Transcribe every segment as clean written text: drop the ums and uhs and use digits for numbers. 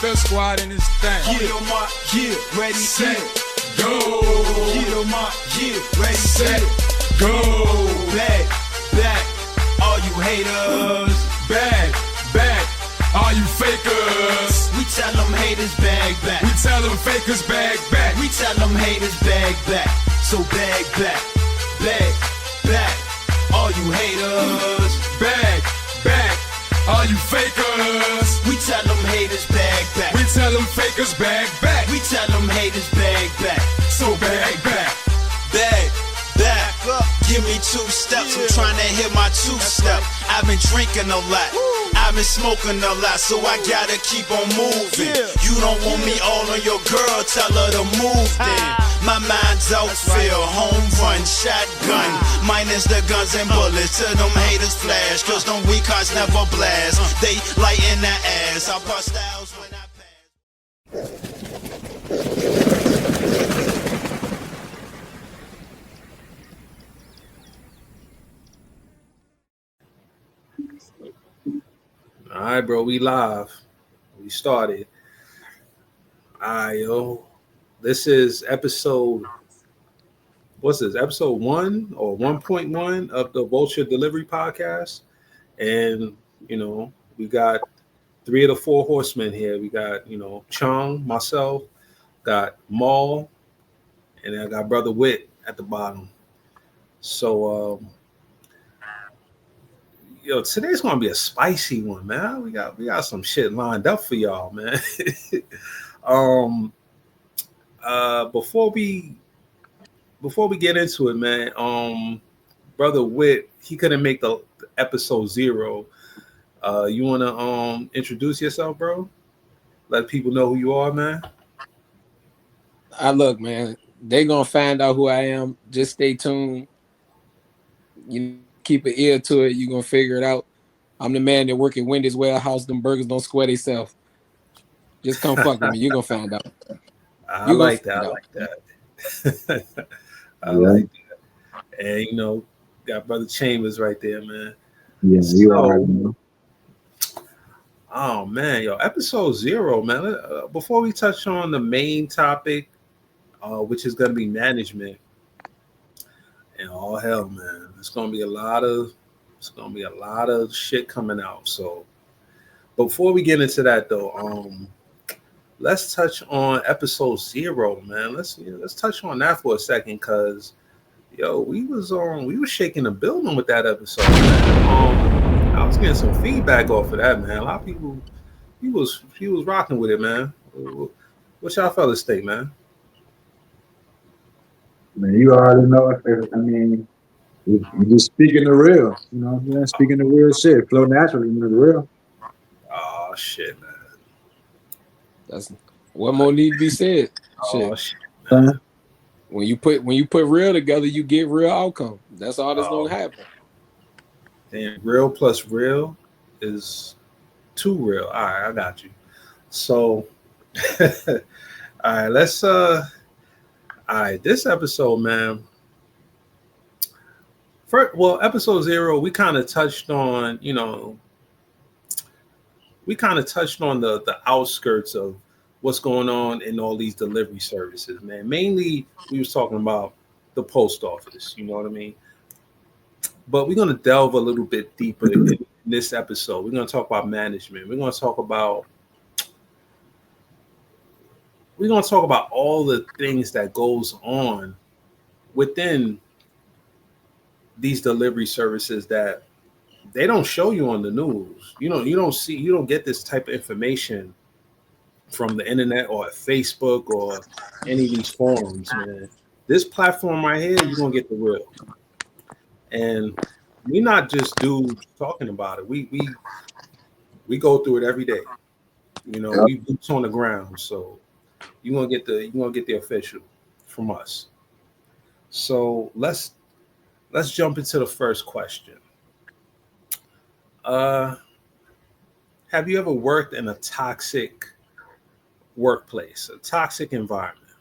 Vulture squad in this thing. Get on my, yeah, ready, set, yeah. go. Get on my, yeah, ready, Set, yeah. go. Back, back, all you haters. Back, back, all you fakers. We tell them haters bag back. We tell them fakers bag back. We tell them haters bag back. So bag back, bag back, all you haters. Bag, back, all you fakers. We tell them haters bag back. We tell them fakers bag back. We tell them haters bag back. So bag back. Bag back. Give me 2 steps. I'm trying to hit my 2-step. I've been drinking a lot. I've been smoking a lot, so I gotta keep on moving. You don't want me all on your girl, tell her to move then. My mind's outfield, home run, shotgun. Minus the guns and bullets till them haters flash. Cause them weak hearts never blast. They light in the ass. I bust styles when I pass. All right, bro, we live. We started. All right, yo. This is episode, what's this? Episode 1 or 1.1 of the Vulture Delivery Podcast. And, you know, we got 3 of the 4 horsemen here. We got, you know, Chung, myself, got Maul, and I got Brother Wit at the bottom. So, yo, today's gonna be a spicy one, man. We got some shit lined up for y'all, man. Before we get into it, man, Brother Wit, he couldn't make the episode 0. You wanna introduce yourself, bro? Let people know who you are, man. Look, man, they gonna find out who I am. Just stay tuned. You keep an ear to it. You're gonna figure it out. I'm the man that work at Wendy's warehouse. Them burgers don't square themselves. Just come fuck with me. You're gonna find out. I like that. I like that. I like that. And you know, got Brother Chambers right there, man. Yeah, you already know. Oh man, yo, episode 0, man. Before we touch on the main topic, which is gonna be management. And all hell, man, it's gonna be a lot of shit coming out. So before we get into that though, let's touch on episode 0, man. Let's touch on that for a second, cause yo, we was shaking the building with that episode, man. I was getting some feedback off of that, man. A lot of people he was rocking with it, man. What y'all fellas think, man? Man, you already know. I mean, you're just speaking the real. You know what I'm saying? Speaking the real shit. Flow naturally, you know the real. Oh shit, man. That's what more need to be said. Oh Shit. shit, man. When you put real together, you get real outcome. That's all that's gonna happen. Damn, real plus real is too real. All right, I got you. So, all right, let's all right, this episode, man. Episode 0, we kind of touched on, you know, the outskirts of what's going on in all these delivery services, man. Mainly, we was talking about the post office, you know what I mean? But we're going to delve a little bit deeper in this episode. We're going to talk about management. We're going to talk about all the things that goes on within these delivery services that they don't show you on the news. You don't get this type of information from the internet or Facebook or any of these forums, man. This platform right here, you're gonna get the real. And we're not just dudes talking about it. We go through it every day. You know, we boots on the ground. So you're gonna get the official from us. So let's jump into the first question. Have you ever worked in a toxic workplace, a toxic environment?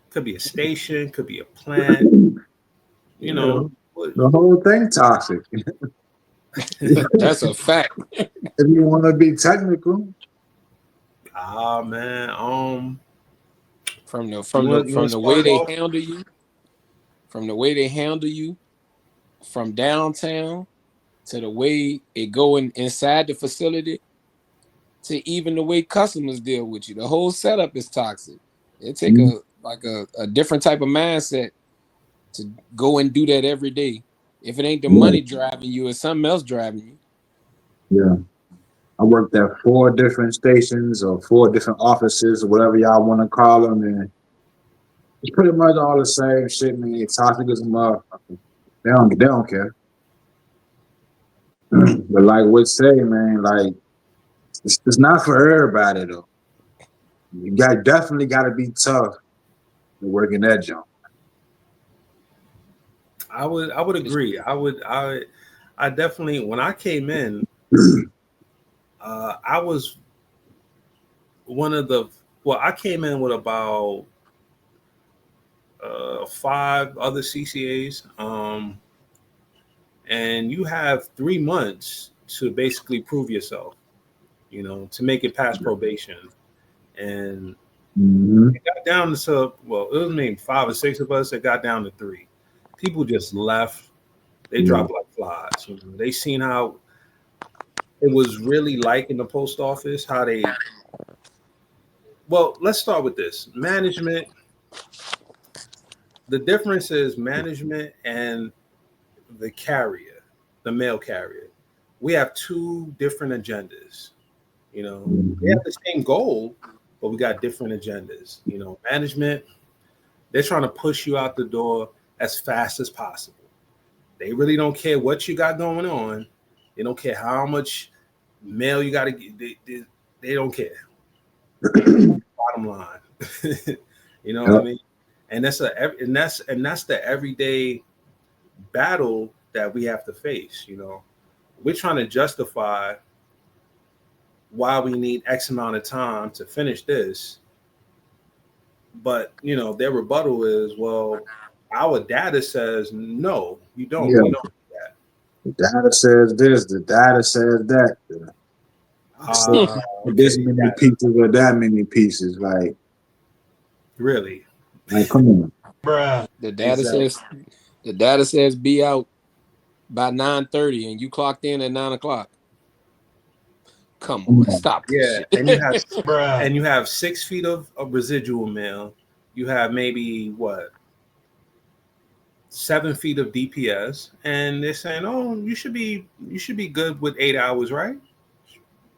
Could be a station, could be a plant. You know, the whole thing toxic. That's a fact. If you want to be technical, Ah man, From the you from the want from the start way it they off? handle you, from the way they handle you, from downtown to the way it going inside the facility, to even the way customers deal with you. The whole setup is toxic. It take mm, a different type of mindset to go and do that every day. If it ain't the yeah, money driving you, it's something else driving you. yeah. I worked at 4 different stations or 4 different offices or whatever y'all want to call them, and it's pretty much all the same shit, man. It's toxic as a motherfucker. They don't care. But like what say, man, like it's not for everybody though. You definitely got to be tough to work in that job. I would agree. I definitely when I came in, I was one of the well, I came in with about 5 other CCAs, and you have 3 months to basically prove yourself. To make it past probation, and Mm-hmm. it got down to well, it was maybe 5 or 6 of us. It got down to 3. People just left. They Yeah. dropped like flies. They seen how it was really like in the post office. How they well, let's start with this management. The difference is management and the carrier, the mail carrier. We have 2 different agendas. We Mm-hmm. have the same goal, but we got different agendas. Management, they're trying to push you out the door as fast as possible. They really don't care what you got going on. They don't care how much mail you got to get. They don't care. Bottom line, what I Yep. mean. And that's the everyday battle that we have to face. We're trying to justify why we need X amount of time to finish this, but their rebuttal is, well, our data says no, you don't. Yeah. We don't do that. The data says this. The data says that. So this Okay, many yeah, pieces or that many pieces. really, Like, come on. The data exactly. says the data says be out by 9:30 and you clocked in at 9 o'clock. Come Come on, on. stop this Yeah, shit. and you have 6 feet of residual mail. You have maybe what 7 feet of DPS, and they're saying, "Oh, you should be good with 8 hours, right?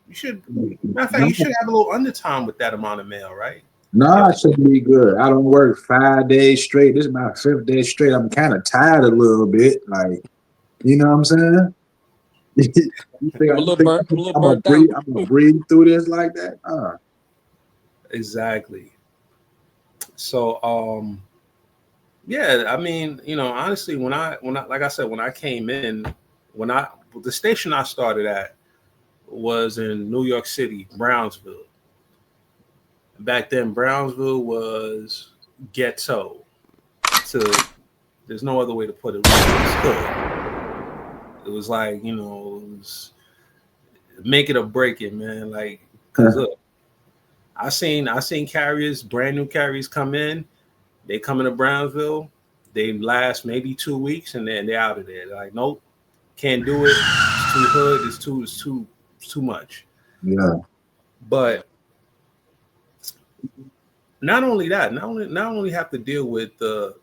You should. Matter of fact, you should have a little undertime with that amount of mail, right? No, If I should be good. I don't work 5 days straight. This is my 5th day straight. I'm kind of tired a little bit. Like, you know what I'm saying? You think, I'm a you little think burnt. I'm a little I'm gonna burnt out. breathe? I'm gonna breathe through this like that? exactly. So, yeah, I mean, honestly, when I like I said, when I came in, when I the station I started at was in New York City, Brownsville. Back then, Brownsville was ghetto. To There's no other way to put it. It was hood. It was like it was make it or break it, man. Like, cause look, I seen carriers, brand new carriers come in. They come into Brownsville. They last maybe 2 weeks, and then they're out of there. They're like, nope, can't do it. It's too hood. It's too much. Yeah. But not only that, not only have to deal with the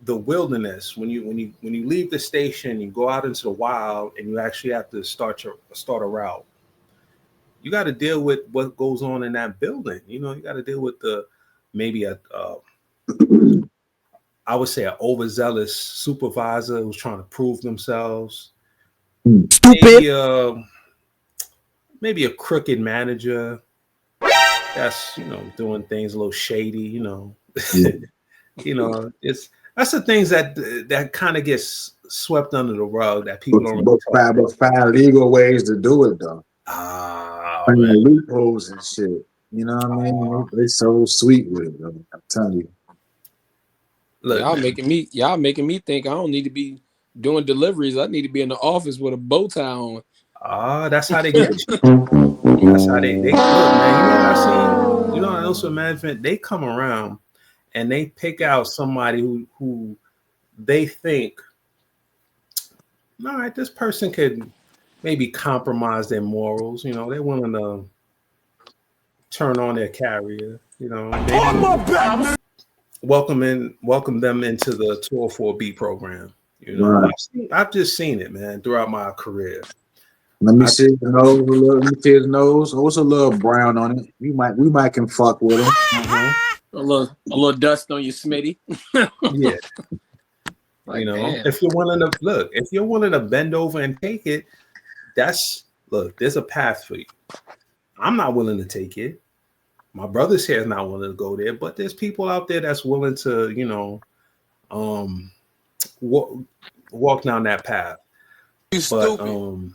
wilderness when you leave the station, you go out into the wild, and you actually have to start a route. You got to deal with what goes on in that building. You got to deal with the maybe I would say an overzealous supervisor who's trying to prove themselves. Stupid. Maybe a crooked manager that's doing things a little shady. Yeah. It's that's the things that kind of gets swept under the rug that people But, don't really but, talk find, about. but find legal ways to do it though. Ah Find man, loopholes and shit. You know what I mean? They so sweet with it. Though. I'm telling you. look man. Y'all making me think I don't need to be doing deliveries, I need to be in the office with a bow tie on. That's how they get you. That's how they look, man. You know what I've seen? You know what else with management? They come around and they pick out somebody who they think, all right, this person could maybe compromise their morals. You know, they're willing to turn on their carrier. You know, maybe welcome them into the 204B program. You know, Right. I've just seen it, man, throughout my career. Let me see his nose. Let me see his nose. Oh, it's a little brown on it. We might can fuck with him. A little dust on your Smitty. Yeah. Like, You know, damn. if you're willing to bend over and take it, there's a path for you. I'm not willing to take it. My brother's here is not willing to go there, but there's people out there that's willing to, you know, walk down that path. You But stupid.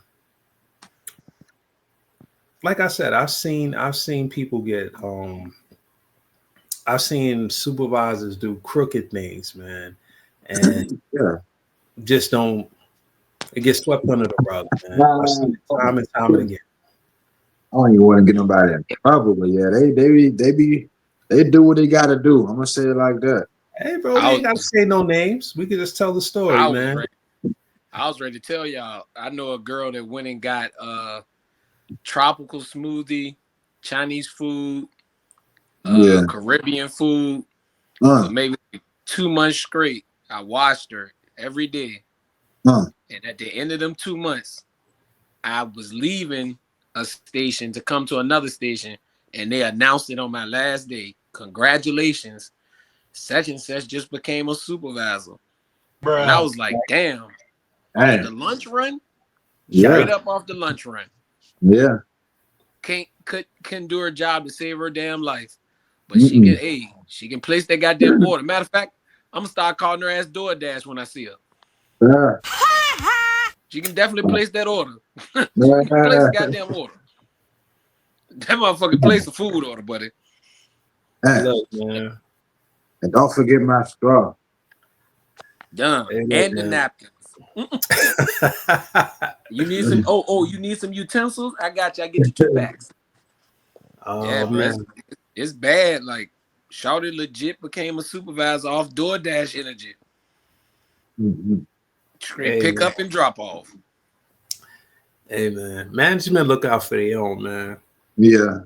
like I said, I've seen people get I've seen supervisors do crooked things, man, and Yeah. just don't. It gets swept under the rug, man. I've seen it time and time and again. I don't even want to get nobody in trouble, but yeah, they do what they gotta do. I'm gonna say it like that. Hey, bro, we ain't got to say no names. We can just tell the story, man. I was ready to tell y'all. I know a girl that went and got tropical smoothie, Chinese food, Caribbean food for maybe 2 months straight. I watched her every day. And at the end of them 2 months, I was leaving a station to come to another station, and they announced it on my last day. Congratulations, such and such just became a supervisor. Bruh. And I was like, damn. Off the lunch run? Straight up off the lunch run. Yeah. Couldn't do her job to save her damn life. But she can place that goddamn order. Matter of fact, I'm gonna start calling her ass DoorDash when I see her. Yeah. She can definitely place that order. She can place the goddamn order. That motherfucker place a food order, buddy. Look, man. And don't forget my straw. Done. And the napkins. You need some you need some utensils? I got you. I get you 2 packs. Yeah, man. It's bad. Like, Shawty legit became a supervisor off DoorDash energy. Straight pick up and drop off. Hey, man. Management look out for their own, man. Yeah.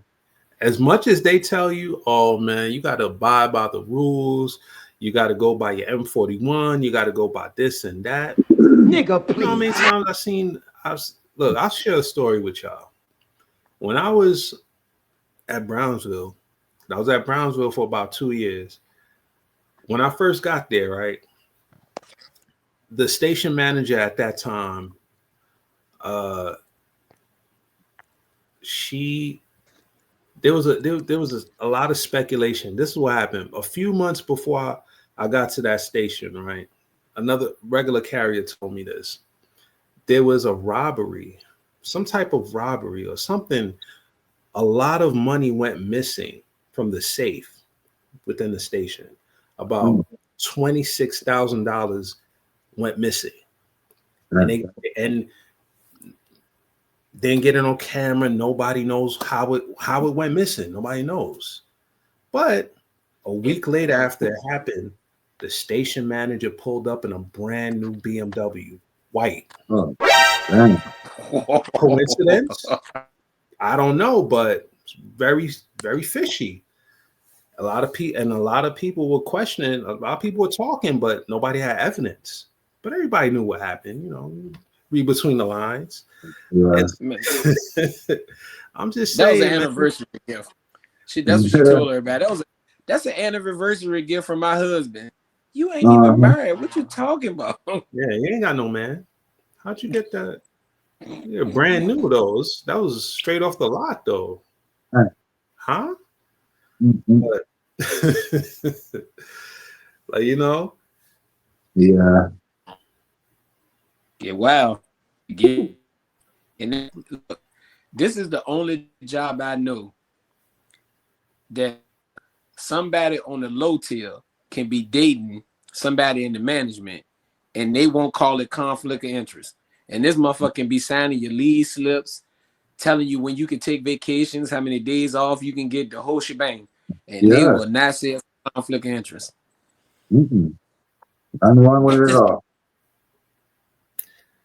As much as they tell you, oh, man, you got to abide by the rules. You got to go by your M41. You got to go by this and that. Nigga, please. You know how many times look, I'll share a story with y'all. When I was at Brownsville, I was at Brownsville for about 2 years. When I first got there, right, the station manager at that time, there was a lot of speculation. This is what happened. A few months before I got to that station, right, another regular carrier told me this. There was a robbery, some type of robbery or something. A lot of money went missing from the safe within the station. About $26,000 went missing. And didn't get it on camera. Nobody knows how it went missing. Nobody knows. But a week later, after it happened, the station manager pulled up in a brand new BMW, white. Oh, damn. Coincidence? I don't know, but very, very fishy. A lot of people were questioning. A lot of people were talking, but nobody had evidence. But everybody knew what happened. You know, read between the lines. Yeah. I'm just saying. That was an anniversary gift. That's what she told her about. That's an anniversary gift from my husband. You ain't even married. What you talking about? Yeah, you ain't got no man. How'd you get that? You're brand new, those. That was straight off the lot, though. Huh? But, like, you know? Yeah. Yeah, wow. And then, look, this is the only job I know that somebody on the low tier can be dating somebody in the management and they won't call it conflict of interest. And this motherfucker can be signing your leave slips, telling you when you can take vacations, how many days off you can get, the whole shebang. And they Yeah. will not say it's conflict of interest. Mm-mm. I'm wrong with it all.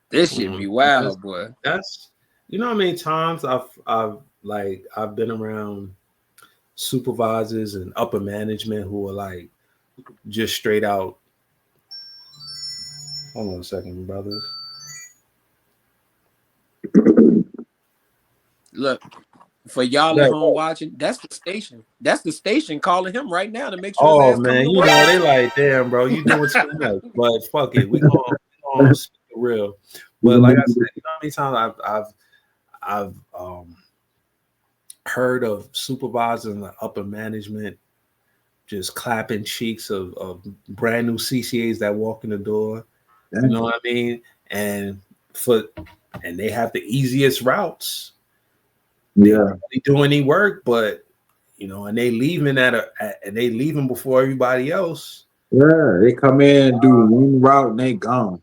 This shit be wild, boy. That's you know how many times I've been around supervisors and upper management who are like just straight out. Hold on a second, brothers. Look, for y'all Yeah. at home watching, that's the station. That's the station calling him right now to make sure his Oh ass coming man, to you work. know they like, damn, bro, you doing too much. But fuck it, we gonna speak it real. But like I said, you know how many times I've heard of supervisors and the upper management just clapping cheeks of brand new CCAs that walk in the door. You know what I mean? And they have the easiest routes. They Yeah. don't really do any work, but you know, and they leaving and they leaving before everybody else. Yeah. They come in, do one route, and they gone.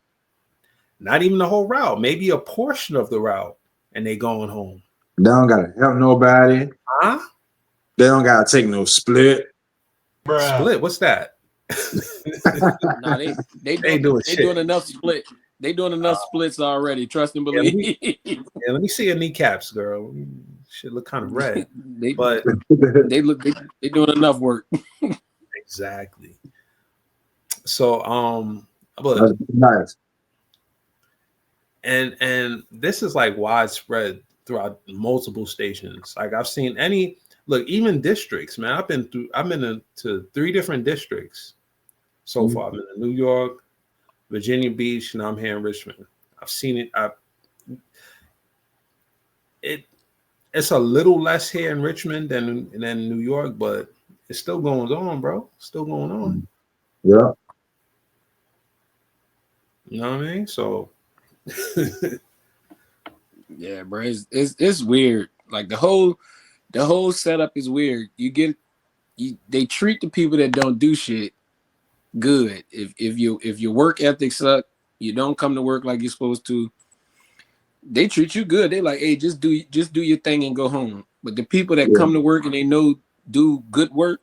Not even the whole route, maybe a portion of the route, and they going home. They don't gotta help nobody. Huh? They don't gotta take no split. Split? What's that? Nah, they ain't doing shit. doing enough split. They doing enough splits already. Trust and believe. Let me see your kneecaps, girl. Shit look kind of red. But they doing enough work. exactly. So but That's nice. and this is like widespread throughout multiple stations. Like I've seen even districts, man. I've been to 3 different districts so far. I've been in New York, Virginia Beach, and I'm here in Richmond. I've seen it. It's a little less here in Richmond than New York, but it's still going on, bro. Still going on. Yeah. You know what I mean? So Yeah, bro. It's weird. Like the whole setup is weird. They treat the people that don't do shit good. If your work ethic suck, you don't come to work like you're supposed to. They treat you good. They like, hey, just do your thing and go home. But the people that come to work and they know do good work,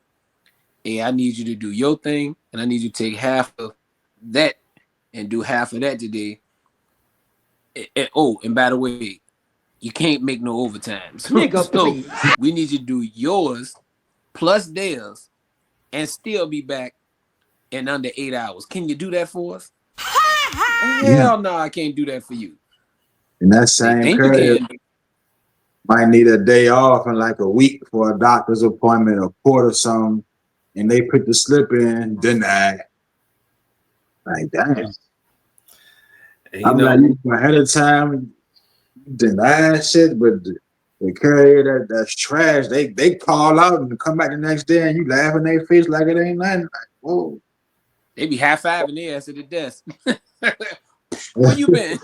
hey, I need you to do your thing, and I need you to take half of that and do half of that today. And by the way, you can't make no overtime. So we need you to do yours plus theirs and still be back in under 8 hours. Can you do that for us? Hell no, I can't do that for you. And that same period might need a day off in like a week for a doctor's appointment or court or something, and they put the slip in, denied. Like, damn. I'm like, ahead of time, deny shit, but the carrier that's trash, they call out and come back the next day and you laugh in their face like it ain't nothing. Like, whoa. They be high-fiving their ass at the desk. Where you been?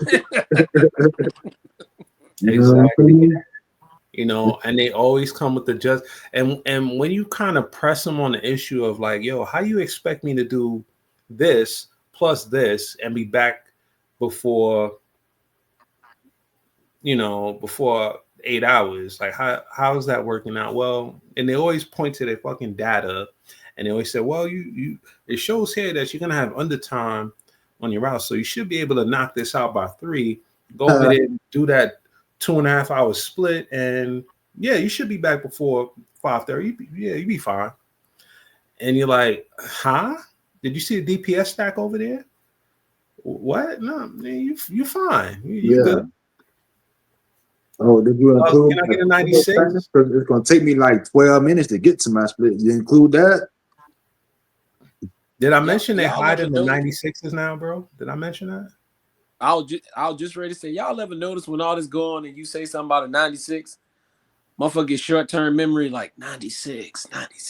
Exactly. You know, and they always come with the just and when you kind of press them on the issue of like, yo, how you expect me to do this plus this and be back before 8 hours? Like how is that working out? Well, and they always point to their fucking data and they always say, well, you it shows here that you're gonna have undertime on your route, so you should be able to knock this out by 3. Go over there and do that 2.5 hour split, and yeah, you should be back before 5:30. Yeah, you be fine. And you're like, huh? Did you see the DPS stack over there? What? No, man, you fine. You good. Oh, did you include? Can I get a 96? It's gonna take me like 12 minutes to get to my split. You include that? Did I mention they hiding the 96s now, bro? Did I mention that? I was just ready to say, y'all ever notice when all this going and you say something about a 96, motherfucker get short-term memory like 96.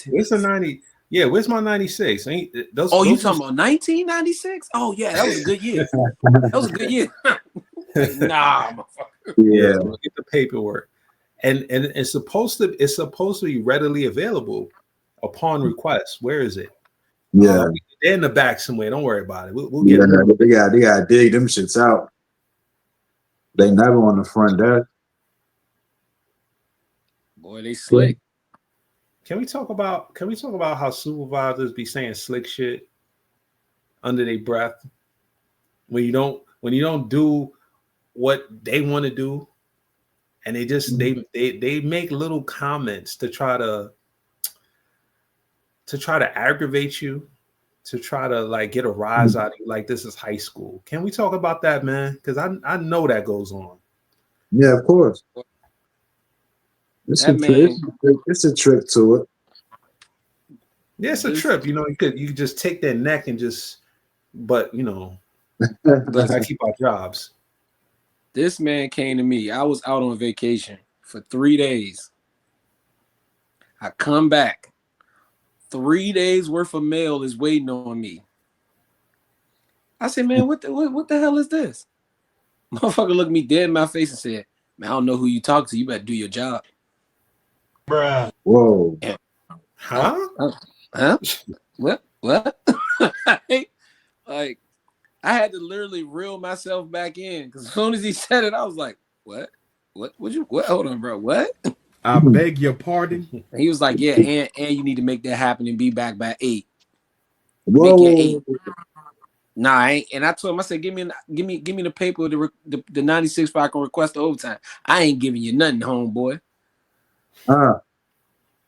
Where's the 90? Yeah, where's my 96? You talking about 1996? Oh yeah, that was a good year. That was a good year. Like, nah, motherfucker. Yeah, get the paperwork. And it's supposed to be readily available upon request. Where is it? Yeah, They're in the back somewhere. Don't worry about it. We'll yeah. get it. They gotta dig them shits out. They never on the front desk. Boy, they slick. Can we talk about how supervisors be saying slick shit under their breath when you don't do what they want to do, and they just they make little comments to try to aggravate you, to try to like get a rise out of you, like this is high school. Can we talk about that, man? Because I know that goes on. Yeah, of course. It's That man, it's a trick to it. Yeah, it's a trip. You could just take their neck and just, but we gotta keep our jobs. this man came to me. I was out on vacation for 3 days. I come back. 3 days worth of mail is waiting on me. I said, man, what the hell is this? Motherfucker looked me dead in my face and said, man, I don't know who you talk to. You better do your job. Bruh. Whoa. Yeah. Huh? Huh? What? Like, I had to literally reel myself back in because as soon as he said it, I was like, what? What? Hold on, bro. What? I beg your pardon. And he was like, yeah, and you need to make that happen and be back by 8. Whoa. Make it 8. Nah, I ain't. And I told him, I said, give me the paper, the 96 file I can request the overtime. I ain't giving you nothing, homeboy.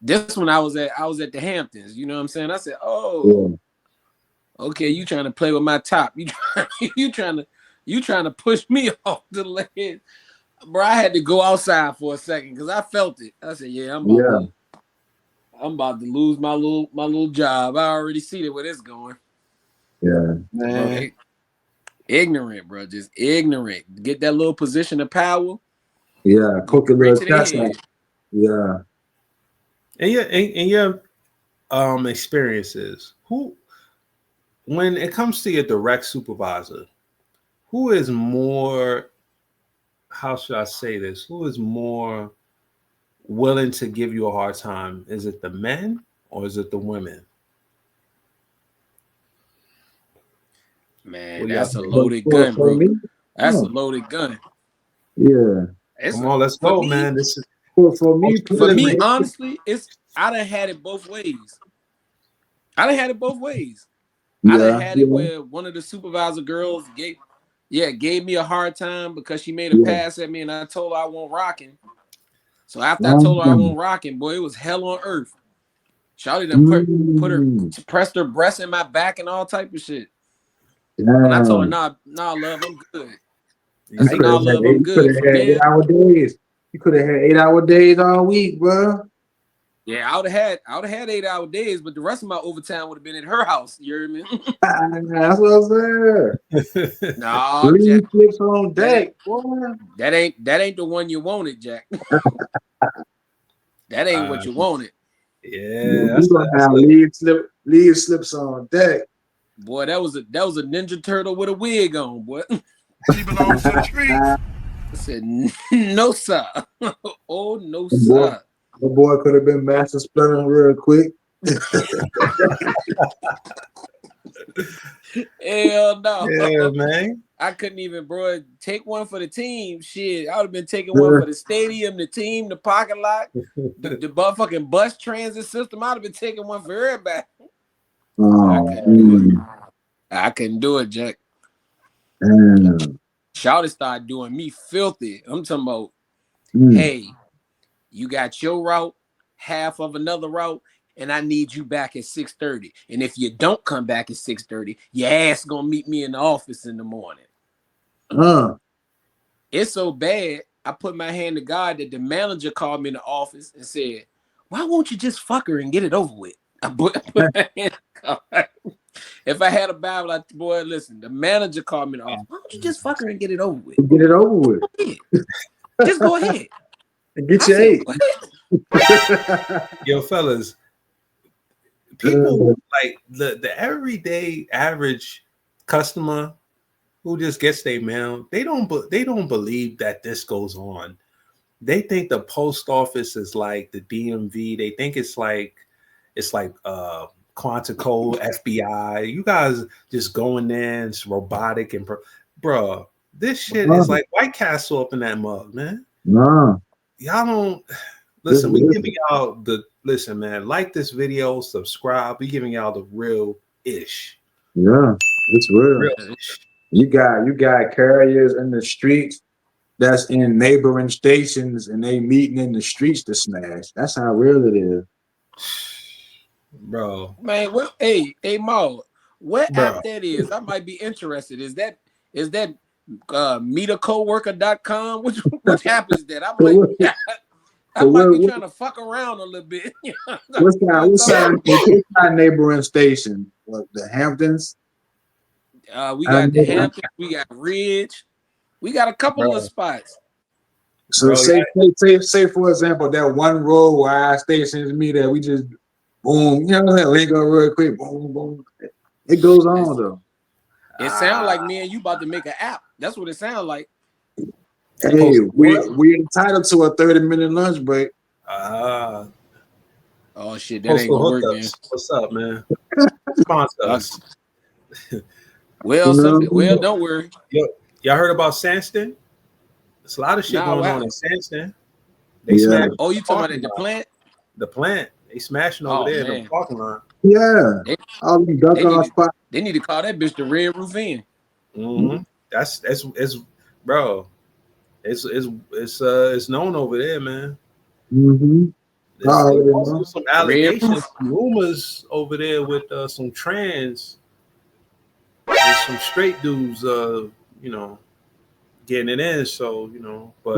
This one I was at the Hamptons. You know what I'm saying? I said, oh, okay, you trying to play with my top? You trying to push me off the ledge, bro? I had to go outside for a second because I felt it. I said, yeah, I'm about to lose my little job. I already see where this going. Yeah, man. Bro, ignorant, bro, just ignorant. Get that little position of power. Yeah, poke your little chest out. Yeah. And your experiences, when it comes to your direct supervisor, who is more, how should I say this? Who is more willing to give you a hard time? Is it the men or is it the women? Man, that's a loaded gun, bro. That's a loaded gun. Yeah. Come on, let's go, man. This is for me. Honestly, I done had it both ways. I done had it where one of the supervisor girls gave me a hard time because she made a pass at me and I told her I wasn't rocking. So after I told her I wasn't rocking, boy, it was hell on earth. Shawty done pressed her breast in my back and all type of shit. When I told her, nah, love, I'm good. I said, nah, love, I'm good. You could have had 8-hour days. You could have had 8-hour days all week, bro. Yeah, I would have had 8-hour days, but the rest of my overtime would have been at her house. You hear me? That's what I'm saying. Nah, Jack. Flips on deck, that ain't the one you wanted, Jack. That ain't what you wanted. Yeah, you gonna have leave slips on deck. Boy, that was a Ninja Turtle with a wig on, boy. She belongs to the streets. I said, no, sir. Oh, no, sir. The boy could have been Master Splinter real quick. Hell no. Yeah, man. I couldn't even, bro, take one for the team. Shit, I would have been taking one for the stadium, the team, the parking lot, the motherfucking bus transit system. I would have been taking one for everybody. I couldn't do it, Jack. Shawty started doing me filthy. I'm talking about, hey, you got your route, half of another route, and I need you back at 6:30. And if you don't come back at 6:30, your ass gonna meet me in the office in the morning. It's so bad, I put my hand to God that the manager called me in the office and said, why won't you just fuck her and get it over with? I put my hand to God. If I had a Bible, boy, listen, the manager called me in the office. Why don't you just fuck her and get it over with? Get it over with. Just go ahead. Get your 8. Yo, fellas, people like the everyday average customer who just gets their mail, they don't believe that this goes on. They think the post office is like the DMV. They think it's like Quantico, FBI. You guys just going there, it's robotic and bro. This shit is like White Castle up in that mug, man. No, Y'all don't just listen. We giving y'all listen, man. Like this video, subscribe. We giving y'all the real ish. yeah, it's real. Real ish. You got carriers in the streets that's in neighboring stations and they meeting in the streets to smash. That's how real it is. Bro. Man, what hey Mo, what Bro. app that is? I might be interested. Is that meetacoworker.com? Which app is that? I might be trying to fuck around a little bit. What's that neighboring station? What, the Hamptons? We got the Hamptons, we got Ridge, we got a couple of spots. So say for example, that one road where our stations meet at, we just boom, you know what I'm saying? Link up real quick, boom, boom. It goes on though. It sounds like me and you about to make an app. That's what it sounds like. Hey, we're entitled to a 30-minute lunch break. Oh shit, that ain't gonna work, man. What's up, man? Sponsor us. Well, don't worry. Y'all heard about Sandston? There's a lot of shit going on in Sandston. They smashed. Oh, you talking about the plant? The plant. They smashing over there in the parking lot. Yeah. They need to call that bitch the Red Roof Inn. Mm-hmm. That's bro. It's known over there, man. Mm-hmm. There's some allegations, rumors over there with some trans, there's some straight dudes, getting it in. So but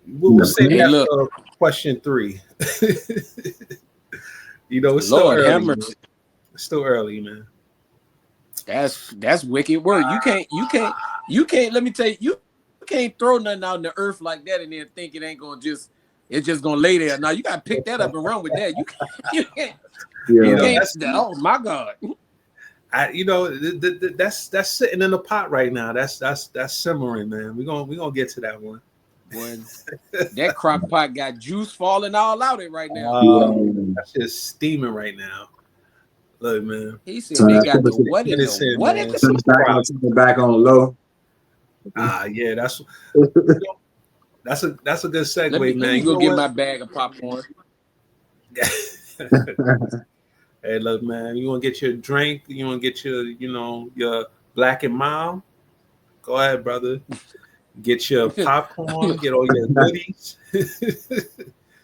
we'll say that question 3. It's still early. It's still early, man. That's wicked word. You can't. Let me tell you, you can't throw nothing out in the earth like that and then think it ain't gonna it's just gonna lay there. Now you gotta pick that up and run with that. You can't. Oh my God. That's sitting in the pot right now. That's simmering, man. We're gonna get to that one. When that crock pot got juice falling all out it right now. That's just steaming right now. Look, man. He said they got the what in the what in the back on low. Yeah, that's a good segue, man. Let me go get my bag of popcorn. Hey, look, man. You want to get your drink? You want to get your Black and Mild? Go ahead, brother. Get your popcorn. Get all your goodies.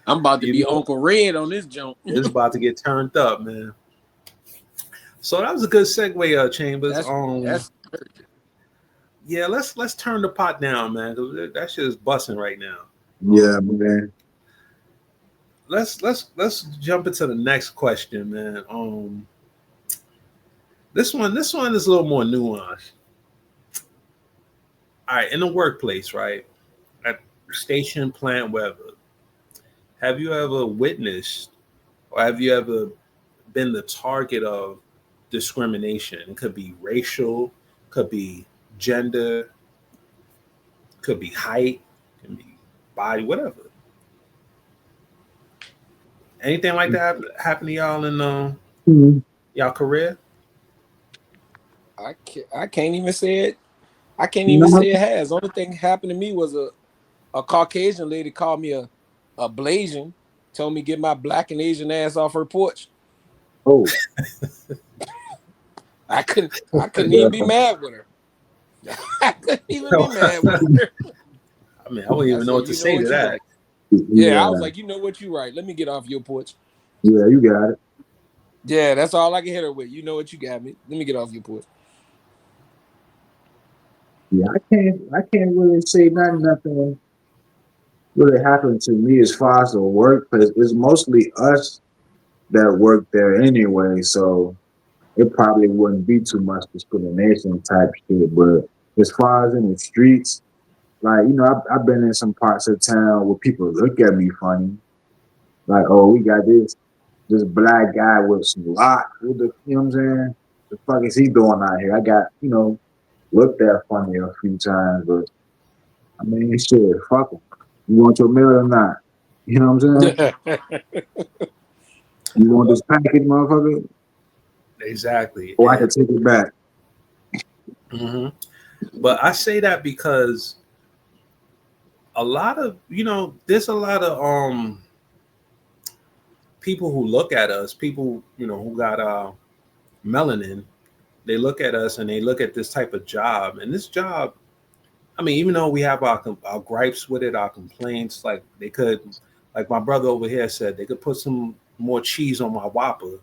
I'm about to be Uncle Red on this jump. It's about to get turned up, man. So that was a good segue, Chambers. Yeah, let's turn the pot down, man. That shit is busting right now. Yeah, man. Let's jump into the next question, man. This one is a little more nuanced. All right, in the workplace, right? At station, plant, wherever. Have you ever witnessed or have you ever been the target of discrimination? It could be racial, could be gender, could be height, could be body, whatever. Anything like that happen to y'all in y'all career? I can't even say it. I can't even say it has. Only thing happened to me was a Caucasian lady called me a Blasian, told me get my black and Asian ass off her porch. Oh. I couldn't even be mad with her. I couldn't even be mad with her. I mean, I wouldn't even know what to say to that. Right. Yeah, I was like, you know what, you right. Let me get off your porch. Yeah, you got it. Yeah, that's all I can hit her with. You know what, you got me. Let me get off your porch. Yeah, I can't really say nothing really happened to me as far as the work, because it's mostly us that work there anyway, so it probably wouldn't be too much discrimination type shit. But as far as in the streets, like, I've been in some parts of town where people look at me funny. Like, oh, we got this black guy with some locks. You know what I'm saying? The fuck is he doing out here? I got, looked at funny a few times, but I mean, shit, fuck him. You want your meal or not? You know what I'm saying? You want this package, motherfucker? Exactly. Or I can take it back. Mhm. But I say that because a lot of, there's a lot of people who look at us, people, who got melanin, they look at us and they look at this type of job. And this job, I mean, even though we have our gripes with it, our complaints, like they could, like my brother over here said, they could put some more cheese on my Whopper,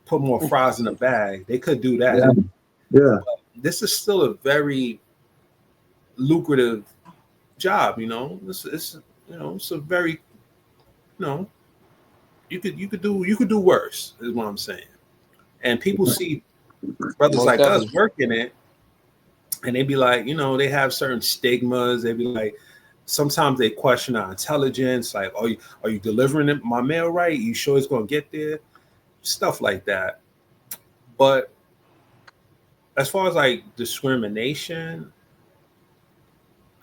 put more fries in the bag. They could do Yeah. that. Yeah. This is still a very lucrative job, It's it's a very, you know, you could do worse, is what I'm saying. And people see brothers Most like us definitely. working it, and they be like, they have certain stigmas. They be like, sometimes they question our intelligence, like, are you delivering my mail right? You sure it's gonna get there? Stuff like that. But as far as like discrimination,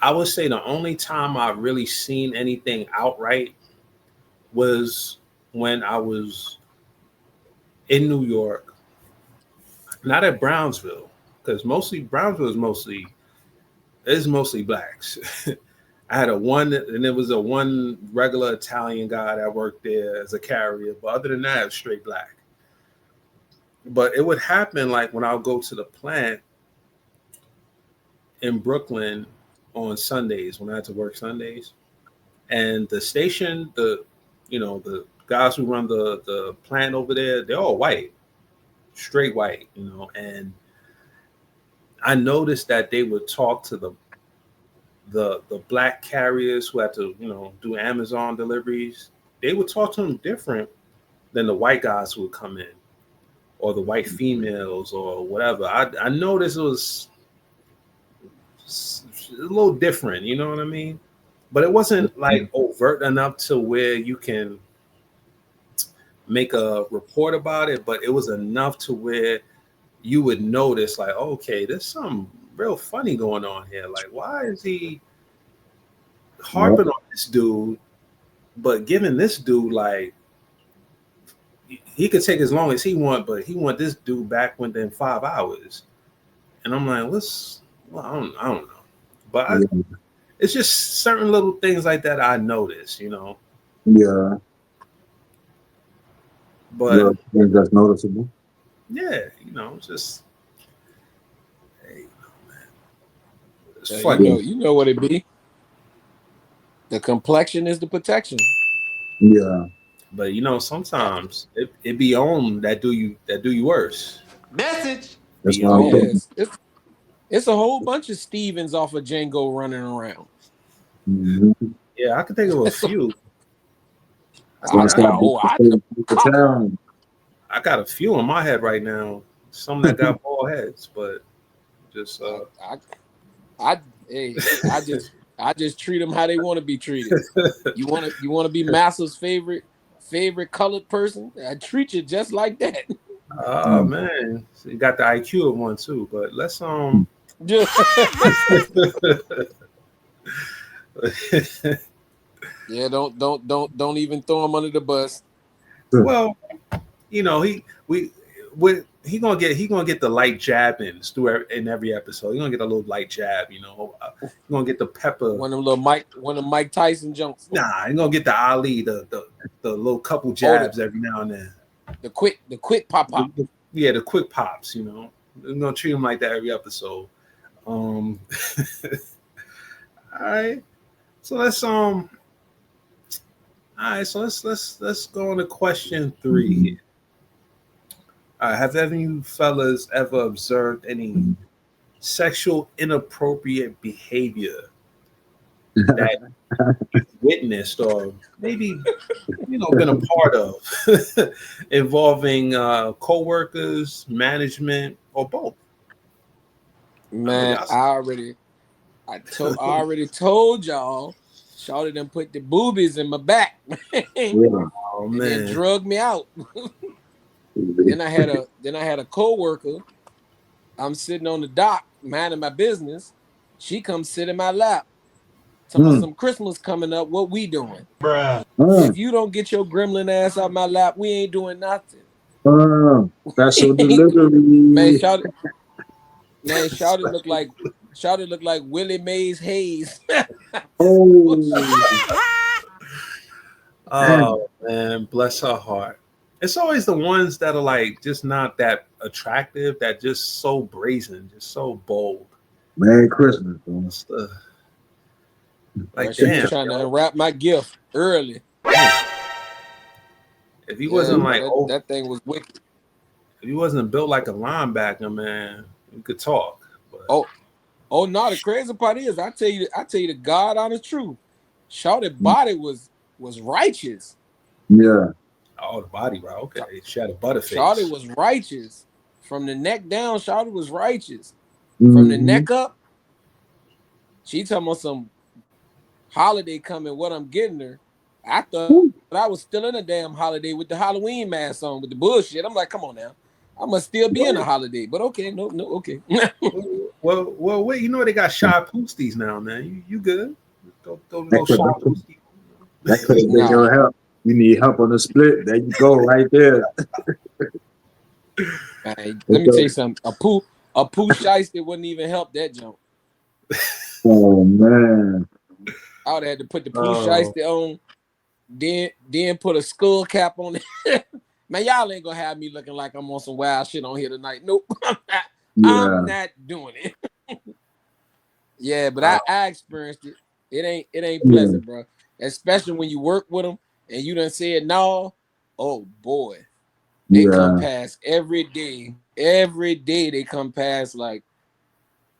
I would say the only time I've really seen anything outright was when I was in New York, not at Brownsville, because mostly Brownsville is mostly blacks. I had a one, and it was a one regular Italian guy that worked there as a carrier, but other than that, it was straight black. But it would happen like when I would go to the plant in Brooklyn on Sundays when I had to work Sundays, and the station, the guys who run the plant over there, they're all white, straight white, and I noticed that they would talk to the black carriers who had to do Amazon deliveries. They would talk to them different than the white guys who would come in, or the white females, or whatever. I noticed it was a little different. You know what I mean? But it wasn't like overt enough to where you can make a report about it. But it was enough to where you would notice, like, okay, there's something real funny going on here. Like, why is he Yeah. harping on this dude, but giving this dude like he could take as long as he want, but he want this dude back within 5 hours. And I'm like, I don't know. But Yeah. it's just certain little things like that I notice. Yeah. But Well, I think that's noticeable. yeah, it's just hey, it's You funny. Yeah. know, you know what it be. The complexion is the protection. Yeah. But sometimes it be on that do you worse. Message. That's Be what Oh I'm on. saying. yes, it's a whole bunch of Stevens off of Django running around. Mm-hmm. Yeah, I can think of a few. I So can I I, start I the town. I got a few in my head right now. Some that got bald heads, but just I, I, hey, I just treat them how they want to be treated. You want to be Massa's favorite colored person? I treat you just like that. oh man, so you got the IQ of one too. But let's Yeah, don't even throw him under the bus. well, he gonna get the light jab in every episode. He's gonna get a little light jab. He's gonna get the pepper. One of Mike Tyson jumps. Nah, he's gonna get the Ali, the little couple Oh, jabs every now and then. the quick pop. Yeah, the quick pops. We're gonna treat him like that every episode. All right. So let's go on to question 3 here. Have any of you fellas ever observed any sexual inappropriate behavior that you've witnessed or maybe been a part of involving co-workers, management, or both? I know Man, y'all. I already told y'all. Shawty done put the boobies in my back and Yeah. Oh then man. drug me out. Then I had a coworker. I'm sitting on the dock, minding my business. She comes sit in my lap. Talking about some Christmas coming up. What we doing? Bruh. If you don't get your gremlin ass out my lap, we ain't doing nothing. Special Man, delivery. shout it look like Willie Mays Hayes. Oh, man, Oh man, bless her heart. It's always the ones that are like just not that attractive, that just so brazen, just so bold. Merry Christmas, bro. It's the, Bro, like, she was damn, trying to yo, unwrap my gift early. if he Yeah, wasn't like, bro, oh, that thing was wicked. if he wasn't built like a linebacker, man, we could talk. But Oh no, the crazy part is I tell you the God honest truth. Shawty body was righteous. Yeah. oh, the body, right? Okay, she had a butter Shawty face. was righteous. From the neck down, Shawty was righteous. From the Mm-hmm. neck up, she talking about some holiday coming, what I'm getting her. I thought I was still in a damn holiday with the Halloween mask on with the bullshit. I'm like, come on now. I must still be in a holiday. But okay, no, okay. Well, wait. You know they got shy poosties now, man. You good? Throw a That little could shy poostie. that could have been Nah. your help. You need help on the split. There you go, right there. Man, let me tell you Okay. something. A poo shiesty wouldn't even help that jump. Oh man. I would have had to put the poo Oh, shiesty on, then put a skull cap on it. Man, y'all ain't gonna have me looking like I'm on some wild shit on here tonight. Nope. I'm Yeah. not doing it. Yeah, but uh, I experienced it. It ain't Yeah. pleasant, bro. Especially when you work with them and you done said no. Oh boy, they come Yeah. past every day. Every day they come past like,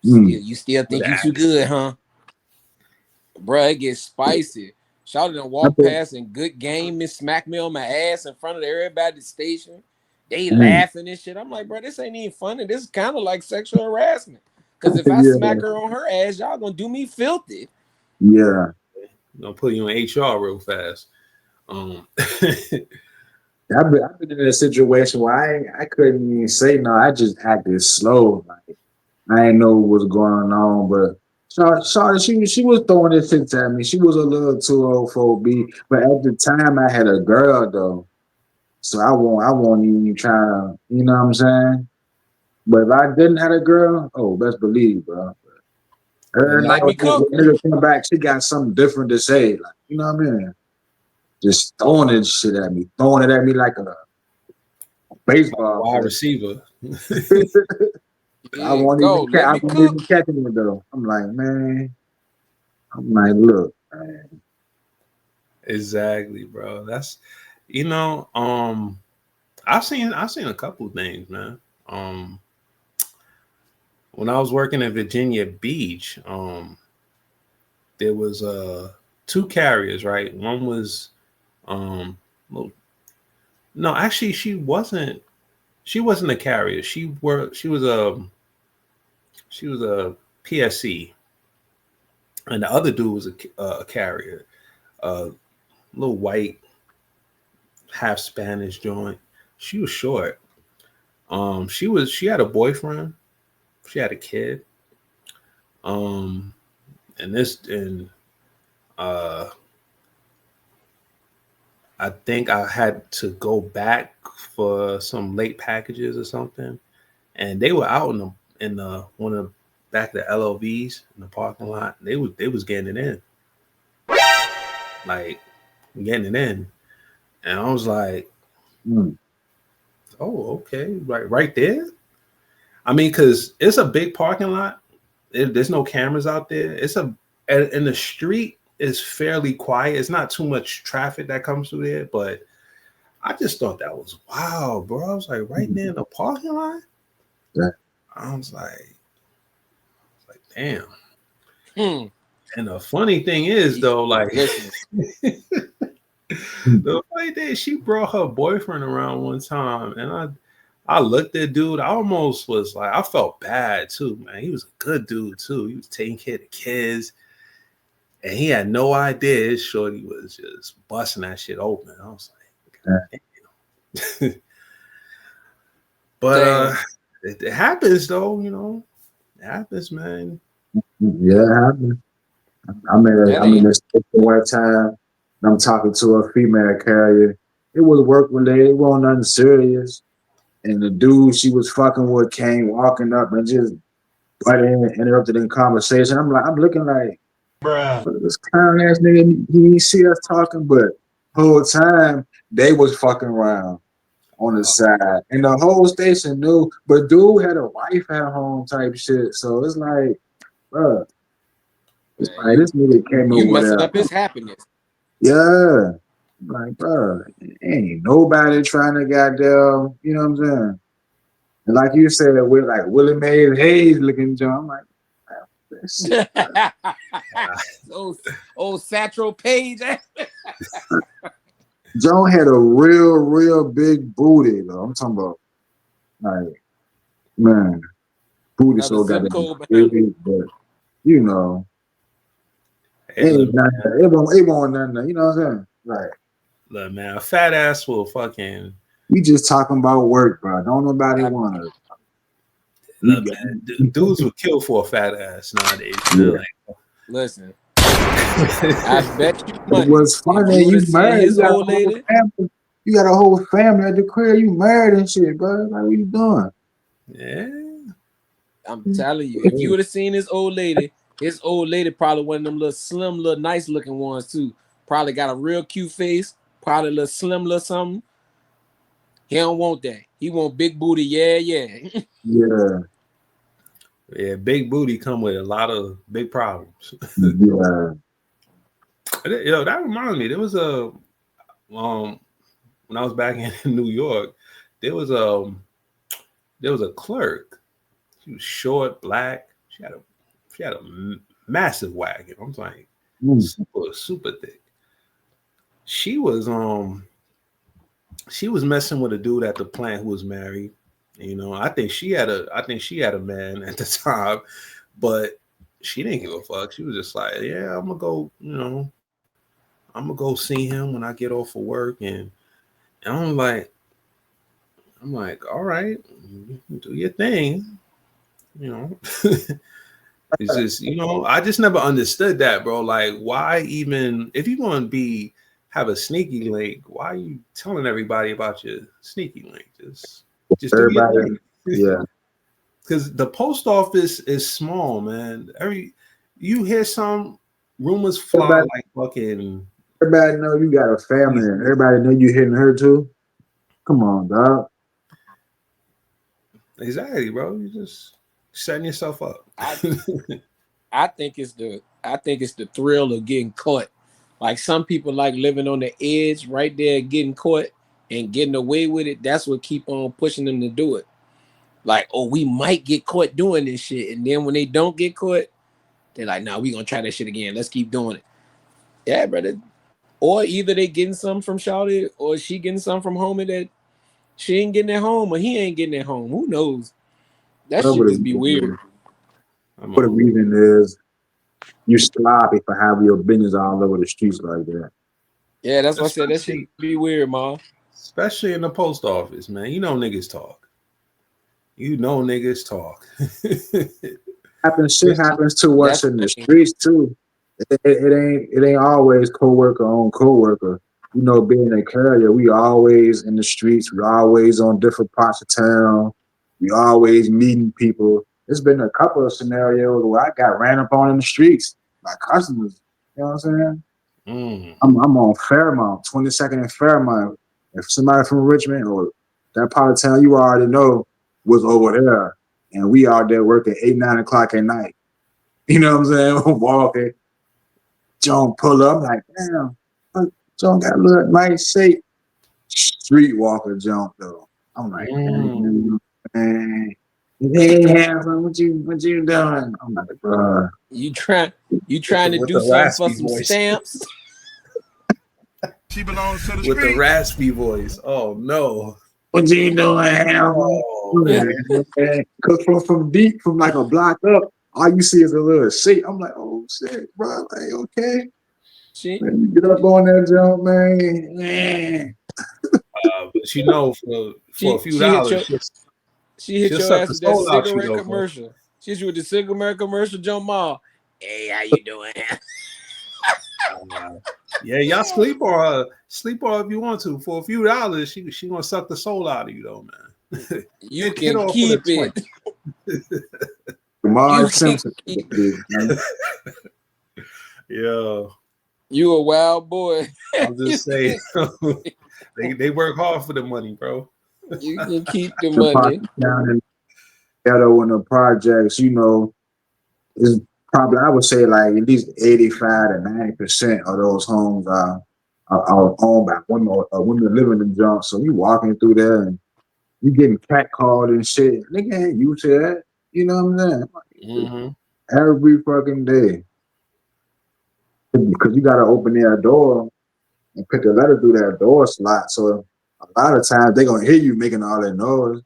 Mm. you still with think the you too good, huh? Bro, it gets spicy. Shouted done I walk think, past and good game and smack me on my ass in front of everybody at the station. They mm. laughing and shit. I'm like, bro, this ain't even funny. This is kind of like sexual harassment. Cause if I Yeah. smack her on her ass, y'all gonna do me filthy. Yeah. gonna put you in HR real fast. I've been in a situation where I couldn't even say no. I just acted slow. Like I didn't know what was going on, but Shawty, she was throwing it shit at me. She was a little too old for B, but at the time I had a girl though, so I won't even try to, you know what I'm saying? But if I didn't have a girl, oh, best believe, bro. You Every night let me when cook. the nigga come back, she got something different to say. Like, you know what I mean? Just throwing it shit at me, throwing it at me like a like a baseball wide player. receiver. I Yeah, won't go. even Let I me won't cook. even catching it though. I'm like, man. I'm like, look, man. Exactly, bro. That's I've seen a couple things, man. Um, when I was working in Virginia Beach, there was two carriers, right? One was well, no, actually she wasn't a carrier. She was a PSC, and the other dude was a carrier, a little white, half Spanish joint. She was short. She had a boyfriend. She had a kid. Um, and uh, I think I had to go back for some late packages or something, and they were out in the one of the back of the LOVs in the parking lot. They was getting it in, like getting it in, and I was like, Mm, oh, okay, right there. I mean, because it's a big parking lot. There's no cameras out there. And the street is fairly quiet. It's not too much traffic that comes through there, but I just thought that was wow, bro. I was like, right mm, there in the parking lot. yeah, I was like, damn. Hmm. And the funny thing is, though, like, Listen, mm, the funny thing, she brought her boyfriend around one time, and I looked at dude. I almost was like, I felt bad too, man. He was a good dude too. He was taking care of the kids, and he had no idea his shorty was just busting that shit open. I was like, yeah, God damn. But damn. it happens though, It happens, man. yeah, it happened. That I'm in ain't this one time. And I'm talking to a female carrier. It was work related. It wasn't nothing serious. And the dude she was fucking with came walking up and just butt in and interrupted in conversation. I'm looking like, Bruh. this clown ass nigga, he didn't see us talking, but whole time they was fucking around on the side. And the whole station knew, but dude had a wife at home type shit. So it's like, bro, it's man, like this nigga came you over messing there. up his happiness. Yeah. Like, bro, ain't nobody trying to goddamn, you know what I'm saying? And like you said, we're like Willie Mays Hayes looking John. I'm like, that shit. old Satchel Page. John had a real big booty, though. I'm talking about, like, man, booty Another so zip goddamn code behind him. big, but, you know, Hey, look, it won't nothing, you know what I'm saying? Like, look, man, a fat ass will fucking we just talking about work, bro. Don't nobody want to. look, man. Dudes would kill for a fat ass nowadays. Man. Yeah. Like, Listen, I bet you It money. was If funny. you would You have seen married. his old lady, You got a whole family at the crib. You married and shit, bro. Like, what you doing? yeah. I'm telling you, if you would have seen his old lady probably one of them little slim, little nice looking ones too. Probably got a real cute face, probably a little slim, little something. He don't want that. He want big booty. Yeah. Yeah, Yeah, big booty come with a lot of big problems. yeah. Yo, that reminds me. There was a when I was back in New York, there was a clerk. She was short, black. She had a massive wagon. I'm like super thick. She was messing with a dude at the plant who was married. You know, I think she had a man at the time, but she didn't give a fuck. She was just like, yeah, I'm gonna go, I'm gonna go see him when I get off of work, and I'm like, all right, do your thing, you know. It's just, I just never understood that, bro. Like, why even if you're gonna have a sneaky link, why are you telling everybody about your sneaky link? Just do your Everybody, thing. yeah. Because the post office is small, man. You hear some rumors fly Everybody, like fucking. everybody know you got a family, and everybody know you hitting her too. Come on, dog. Exactly, bro. You just setting yourself up. I think it's the thrill of getting caught. Like some people like living on the edge, right there, getting caught and getting away with it. That's what keep on pushing them to do it. Like, oh, we might get caught doing this shit, and then when they don't get caught, they're like, "Nah, we gonna try that shit again. Let's keep doing it." Yeah, brother. Or either they getting some from Shawty, or she getting some from homie that she ain't getting at home, or he ain't getting at home. Who knows? That Whatever shit the just be reason weird. is, what the reason is, you sloppy for having your business all over the streets like that. Yeah, that's what I said. That shit be weird, ma. Especially in the post office, man. You know niggas talk. Shit happens to us That's in the the thing. streets too. It ain't always coworker on coworker. Being a carrier, we always in the streets. We always on different parts of town. We always meeting people. There's been a couple of scenarios where I got ran up on in the streets by customers. You know what I'm saying? I'm on Fairmount, 22nd and Fairmount. If somebody from Richmond or that part of town you already know was over there, and we out there working 8, 9 o'clock at night. You know what I'm saying? Walking. John pull up, like, damn, John got a little nice shape. Streetwalker John though. I'm like, man, hey, what you doing? I'm like, bro. You trying to with do the something for raspy some voice. Stamps? She belongs to the With the street. raspy voice. Oh no. What you doing, Oh, Cause from like a block up, all you see is a little shape. I'm like, oh shit, bro. Like, okay. She Man, get up on that jump, man. but for a few she hit dollars, your she hit she'll your suck ass the with that soul out you cigarette though, bro. commercial. She hit you with the cigarette commercial, Joe Ma. Hey, how you doing? Yeah, y'all sleep on her if you want to. For a few dollars, she gonna suck the soul out of you though, man. You hit can off with a keep 20. it. Lamar You can Simpson. keep it. Yeah, You a wild boy. I'll You just say can keep it. they work hard for the money, bro. You can keep the The money. pocket down in the ghetto and the projects, you know, is probably I would say like at least 85 to 90% of those homes are owned by women or women living in junk. So you walking through there and you getting catcalled and shit. Nigga ain't used to that. You know what I'm saying? Mm-hmm. Every fucking day. Because you gotta open their door and put the letter through that door slot. So a lot of times they gonna hear you making all that noise.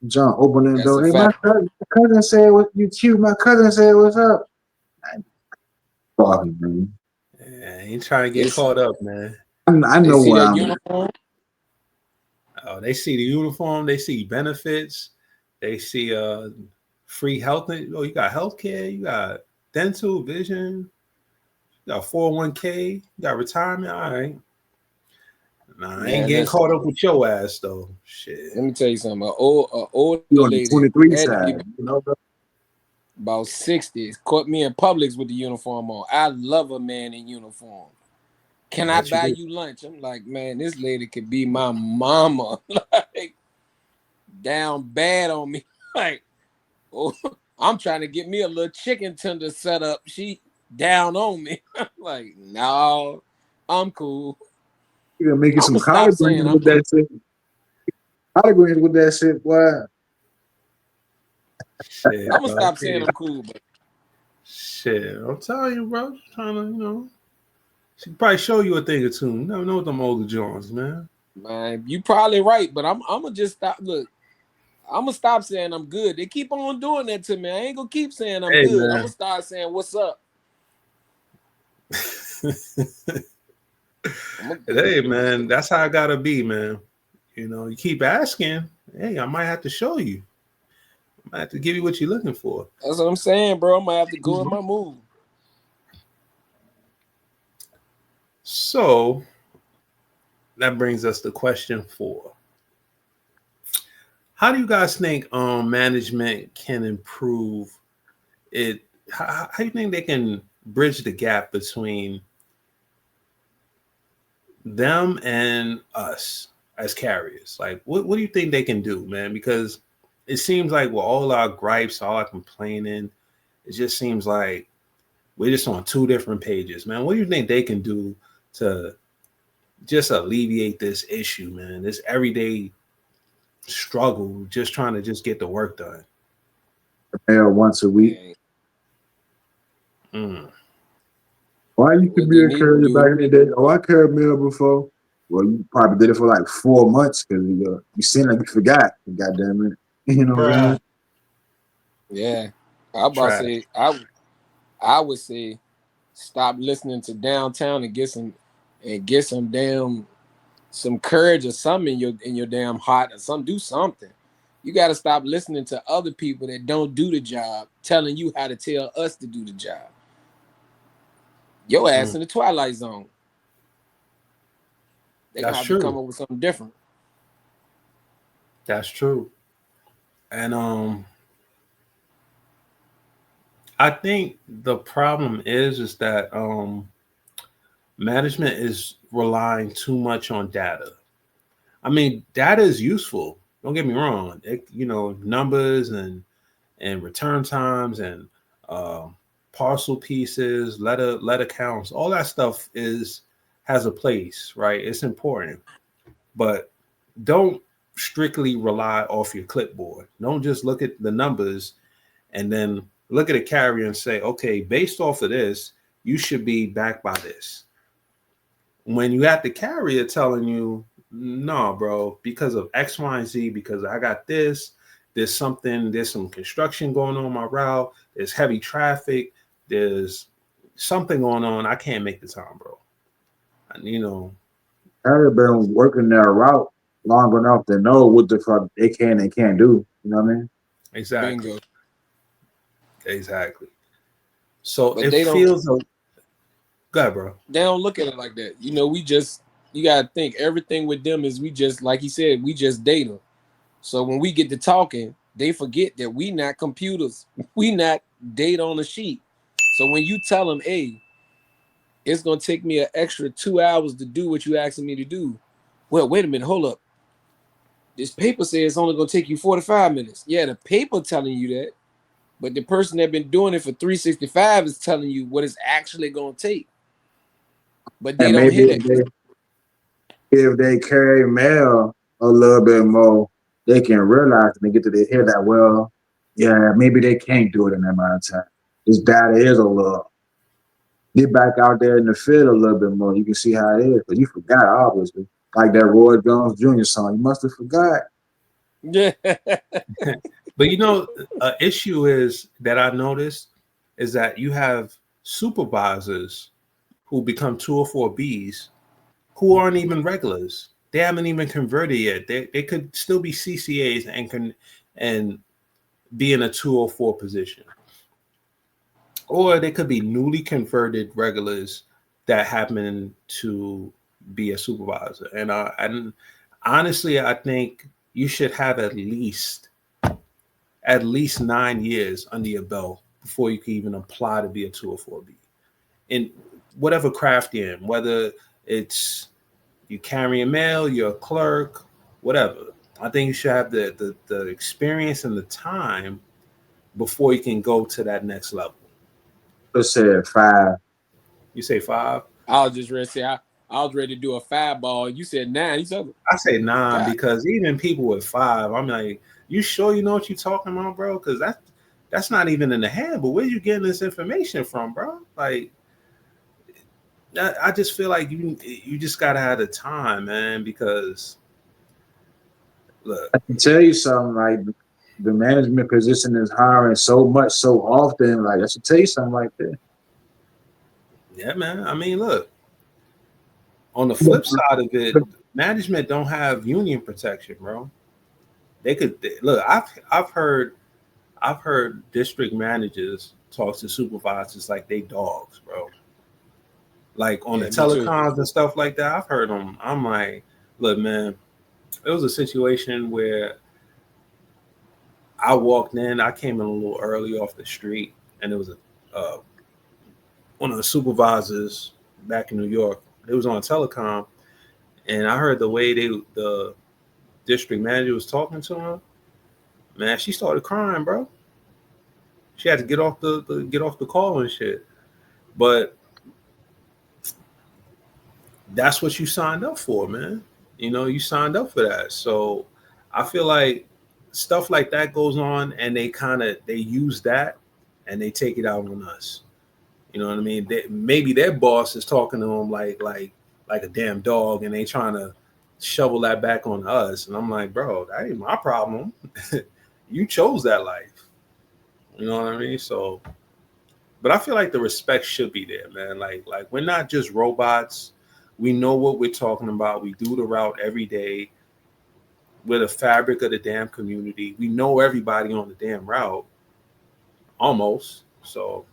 Jump, open the That's door. a Hey, fact. my cousin said what you cute. My cousin said what's up. Fuck, man. Yeah, ain't trying to get It's, caught up, man. I they know see where that I'm at. uniform. Oh, they see the uniform, they see benefits, they see free health. Oh, you got health care, you got dental, vision, you got 401k, you got retirement. All right. Nah, I ain't Man, getting listen. caught up with your ass though. Shit. Let me tell you something. An older You on the lady 23 had to be side, you know. about 60s. Caught me in Publix with the uniform on. I love a man in uniform. Can I What you buy do? you lunch? I'm like, man, this lady could be my mama. Like, down bad on me. Like, oh, I'm trying to get me a little chicken tender set up. She down on me. I'm like, no, I'm cool. You gonna make you I'm some gonna stop collard saying greens I'm with cool. that shit. Collard greens with that shit, boy. Shit, I'm gonna bro. stop saying I'm cool, but Shit. I'm telling you, bro. Trying to, she can probably show you a thing or two. You never know with them older Jones, man. man, you probably right. But I'm gonna just stop. Look, I'm gonna stop saying I'm good. They keep on doing that to me. I ain't gonna keep saying I'm Hey, good. I'm man. gonna start saying what's up. Hey, man. That's how I gotta be, man. You keep asking. Hey, I might have to show you. I might have to give you what you're looking for. That's what I'm saying, bro. I might have to go in my move. So that brings us to question 4. How do you guys think management can improve it? How do you think they can bridge the gap between them and us as carriers? Like, what do you think they can do, man? Because it seems like with all our gripes, all our complaining, it just seems like we're just on 2 different pages, man. What do you think they can do to just alleviate this issue, man? This everyday struggle, just trying to just get the work done. Once a week. Mm. Why you could What be they a need to courier do. back in the day? Oh, I carried mail before. Well, you probably did it for like 4 months because you seem like you forgot. God damn it. You know what I'm saying? Yeah, I about to Trash. say I would say stop listening to downtown and get some damn some courage or something in your damn heart or something. Do something. You got to stop listening to other people that don't do the job telling you how to tell us to do the job. Your ass in the twilight zone. They're gonna That's have to come true. up with something different. That's true. And I think the problem is that management is relying too much on data. I mean, data is useful. Don't get me wrong. Numbers and return times and uh, parcel pieces, letter counts, all that stuff has a place, right? It's important, but don't strictly rely off your clipboard. Don't just look at the numbers and then look at a carrier and say, okay, based off of this, you should be backed by this. When you have the carrier telling you, no, bro, because of X, Y, and Z, because I got this, there's some construction going on my route, there's heavy traffic, there's something going on, I can't make the time, bro. And, I've been working their route long enough to know what the fuck they can and can't do. You know what I mean? exactly. Bingo. Exactly. So But it they don't. feels. Good, bro. They don't look at it like that. You know, you gotta think everything with them is we just like he said, we just date them. So when we get to talking, they forget that we not computers. We not data on a sheet. So when you tell them, hey, it's gonna take me an extra 2 hours to do what you asking me to do. Well, wait a minute, hold up. This paper says it's only gonna take you 45 minutes. Yeah, the paper telling you that, but the person that been doing it for 365 is telling you what it's actually gonna take. But they And don't maybe hear that. if they carry mail a little bit more, they can realize and they get to the hear that, well, yeah, maybe they can't do it in that amount of time. This data is a little. Get back out there in the field a little bit more. You can see how it is. But you forgot, obviously. Like that Roy Jones Jr. song. You must have forgot. Yeah. But an issue is that I noticed is that you have supervisors who become 204Bs who aren't even regulars. They haven't even converted yet. They could still be CCAs and be in a 204 position. Or they could be newly converted regulars that happen to be a supervisor. And honestly, I think you should have at least 9 years under your belt before you can even apply to be a 204B. In whatever craft you're in, whether it's you carrying mail, you're a clerk, whatever. I think you should have the experience and the time before you can go to that next level. Let's say 5. You say 5? I was just ready to say I was ready to do a 5 ball. You said 9. You said I say 9 God. because even people with 5, I'm like, you sure you know what you're talking about, bro? Because that's not even in the head. But where you getting this information from, bro? Like, I just feel like you just gotta have the time, man. Because look, I can tell you something, like the management position is hiring so much so often. Like I should tell you something like that. yeah, man. I mean, look. On the flip side of it, management don't have union protection, bro. Look. I've heard district managers talk to supervisors like they dogs, bro. Like on the Yeah, me too. telecoms and stuff like that. I've heard them. I'm like, look, man. It was a situation where I walked in. I came in a little early off the street, and it was one of the supervisors back in New York. It was on telecom, and I heard the way the district manager was talking to him. Man, she started crying, bro. She had to get off the call and shit. But that's what you signed up for, man. You signed up for that. So I feel like stuff like that goes on, and they use that and they take it out on us. You know what I mean? Maybe their boss is talking to them like a damn dog, and they trying to shovel that back on us. And I'm like, bro, that ain't my problem. You chose that life. You know what I mean? So, but I feel like the respect should be there, man. Like we're not just robots. We know what we're talking about. We do the route every day. We're the fabric of the damn community. We know everybody on the damn route, almost. So,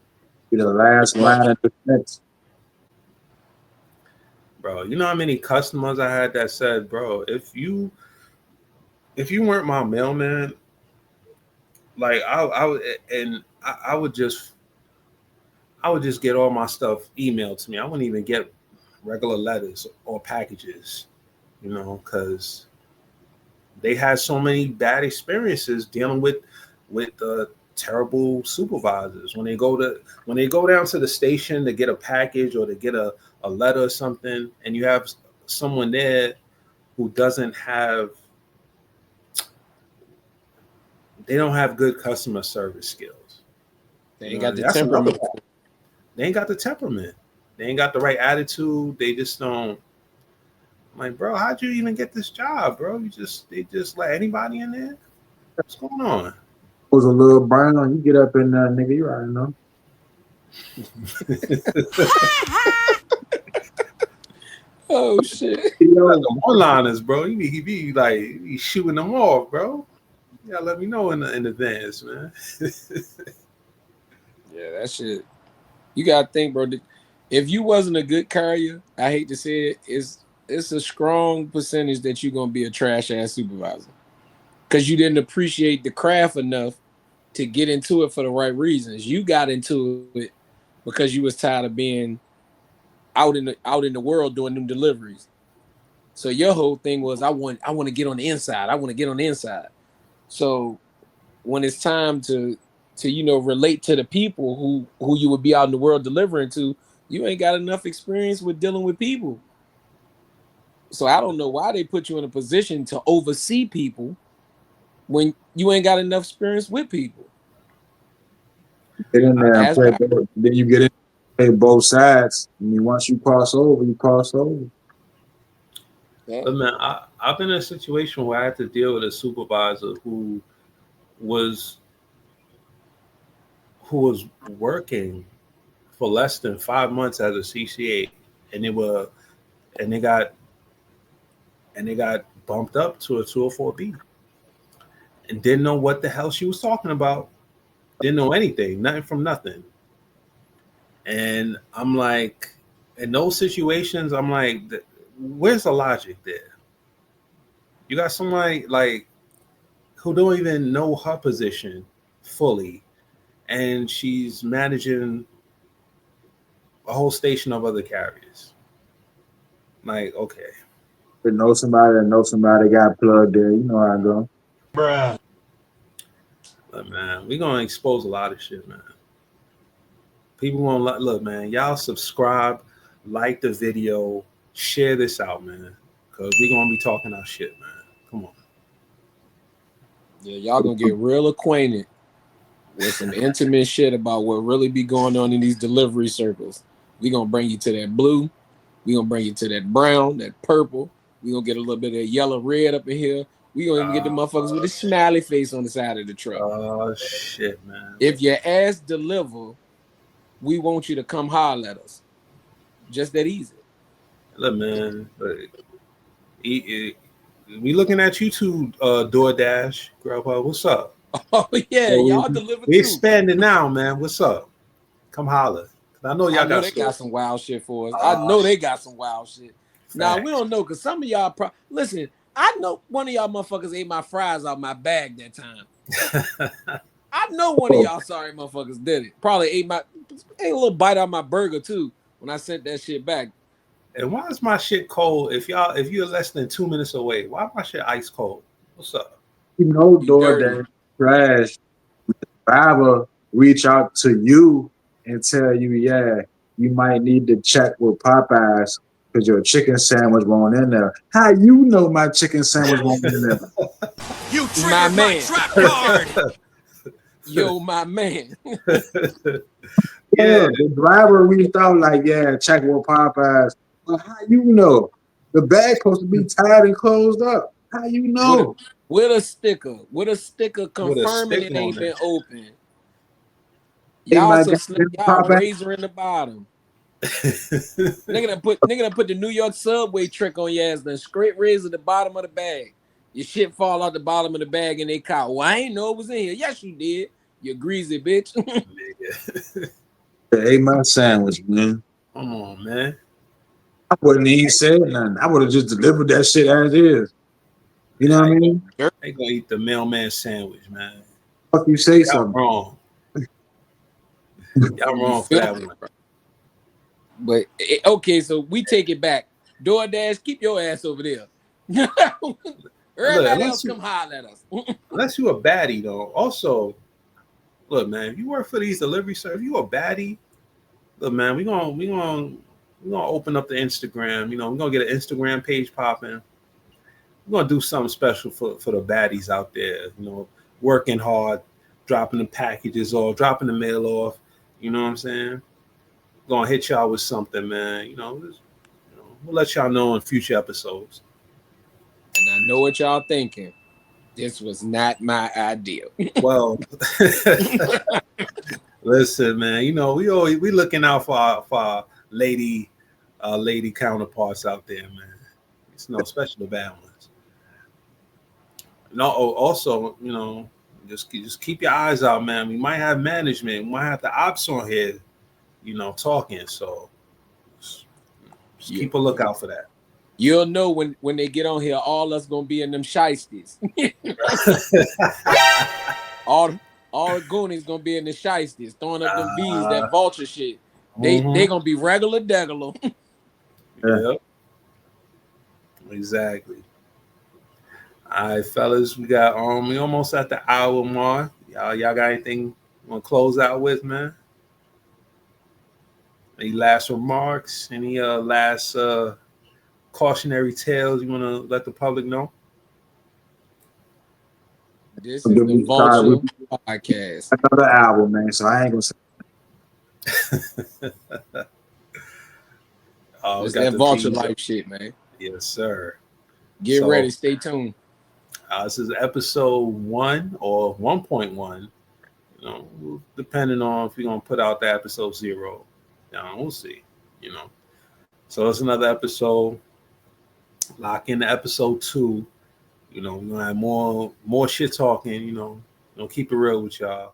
Be the last line of defense. bro, you know how many customers I had that said, bro, if you weren't my mailman, like I would just get all my stuff emailed to me. I wouldn't even get regular letters or packages, because they had so many bad experiences dealing with terrible supervisors. When they go down to the station to get a package or to get a letter or something, and you have someone there who they don't have good customer service skills. They You ain't know what I got mean? the That's another temperament. problem. They ain't got the temperament. They ain't got the right attitude. They just don't. I'm like, bro, how'd you even get this job, bro? They just let anybody in there? What's going on? Was a little brown. You get up in there, nigga. You already know. Oh shit. Like the one-liners, bro. He be like he's shooting them off, bro. Yeah, let me know in advance, man. Yeah, that shit. You gotta think, bro. If you wasn't a good carrier, I hate to say it, it's a strong percentage that you're gonna be a trash ass supervisor because you didn't appreciate the craft enough to get into it for the right reasons. You got into it because you was tired of being out in the world doing them deliveries. So your whole thing was I want to get on the inside. I want to get on the inside. So when it's time to relate to the people who you would be out in the world delivering to, you ain't got enough experience with dealing with people. So I don't know why they put you in a position to oversee people when you ain't got enough experience with people. Get in there and As play both. Then you get in, play both sides. I mean, once you cross over, you cross over. yeah. But man, I've been in a situation where I had to deal with a supervisor was who was working for less than 5 months as a CCA, and and they got and they got bumped up to a 204B, and didn't know what the hell she was talking about. Didn't know anything, nothing from nothing. And I'm like, in those situations, I'm like, where's the logic there? You got somebody like who don't even know her position fully, and she's managing a whole station of other carriers. Like, okay, To know somebody that know somebody got plugged in. You know how I go. Bruh. but man, we're gonna expose a lot of shit, man. People won't look, man. Y'all subscribe, like the video, share this out, man, because we're gonna be talking our shit, man. Come on. Yeah, y'all gonna get real acquainted with some intimate shit about what really be going on in these delivery circles. We gonna bring you to that blue. We gonna bring you to that brown, that purple. We gonna get a little bit of yellow, red up in here. We gonna even get the motherfuckers with a smiley face on the side of the truck. Oh shit, man. If your ass deliver, we want you to come holler at us. Just that easy. Look, man. We looking at you too, DoorDash, Grubhub. What's up? Oh yeah, So y'all deliver we too. expanding now, man. What's up? Come holler. I know y'all I know got they got stories. some wild shit for us. I know they got some wild shit. Now we Facts. don't know because some of y'all listen. I know one of y'all motherfuckers ate my fries out my bag that time. I know one of y'all sorry motherfuckers did it. Probably ate a little bite out my burger too when I sent that shit back. And why is my shit cold? If you're less than 2 minutes away, why my shit ice cold? What's up? You know, You dirty. DoorDash trash. Driver reach out to you and tell you, yeah, you might need to check with Popeyes because your chicken sandwich won't in there. How you know my chicken sandwich won't in there? You My triggered my man. trap card. Yo, my man. Yeah. The driver reached out like, yeah, check with Popeyes. Well, how you know? The bag supposed to be tied and closed up. How you with a know? with a sticker. With a sticker With a confirming stick it on ain't been it. open. Hey, Y'all my so slick. goddamn Y'all Popeyes. razor in the bottom. Nigga done put the New York subway trick on your ass. Then straight razor the bottom of the bag. Your shit fall out the bottom of the bag and they caught. Well, I ain't know it was in here. Yes, you did. You greasy bitch. Ate my sandwich, man. Come on, man. I wouldn't even said nothing. I would have just delivered that shit as is. You know what I mean? They gonna eat the mailman sandwich, man. Fuck you say Y'all something. wrong. Y'all You wrong for feel that me? one. But okay, so we take it back. DoorDash, keep your ass over there. Look, Everybody else come holler at us. unless you a baddie though. Also, look, man, if you work for these delivery service, you a baddie. Look, man, we gonna open up the Instagram. We're gonna get an Instagram page popping. We're gonna do something special for the baddies out there. Working hard, dropping the packages off, dropping the mail off. You know what I'm saying? Gonna hit y'all with something, man. We'll let y'all know in future episodes. And I know what y'all thinking. This was not my idea. Well, listen, man. We looking out for our lady counterparts out there, man. It's no especially the bad ones. No, also, just keep your eyes out, man. We might have management. We might have the ops on here. talking. So just Yeah. keep a lookout for that. You'll know when they get on here, all us gonna be in them shiesties. all the goonies gonna be in the shiesties, throwing up them V's, that vulture shit. They gonna be regular degular. Yeah, exactly. All right, fellas, we almost at the hour mark. Y'all got anything you want to close out with, man? Any last remarks? Any last cautionary tales you want to let the public know? This is Then the we start with Vulture podcast. another album, man. So I ain't gonna say. We It's got that the Vulture theme. life shit, man. Yes, sir. Get ready, stay tuned. This is episode 1 or 1.1. Depending on if we're gonna put out the episode 0. We'll see. So it's another episode. Lock into episode 2. We're gonna have more shit talking. Keep it real with y'all.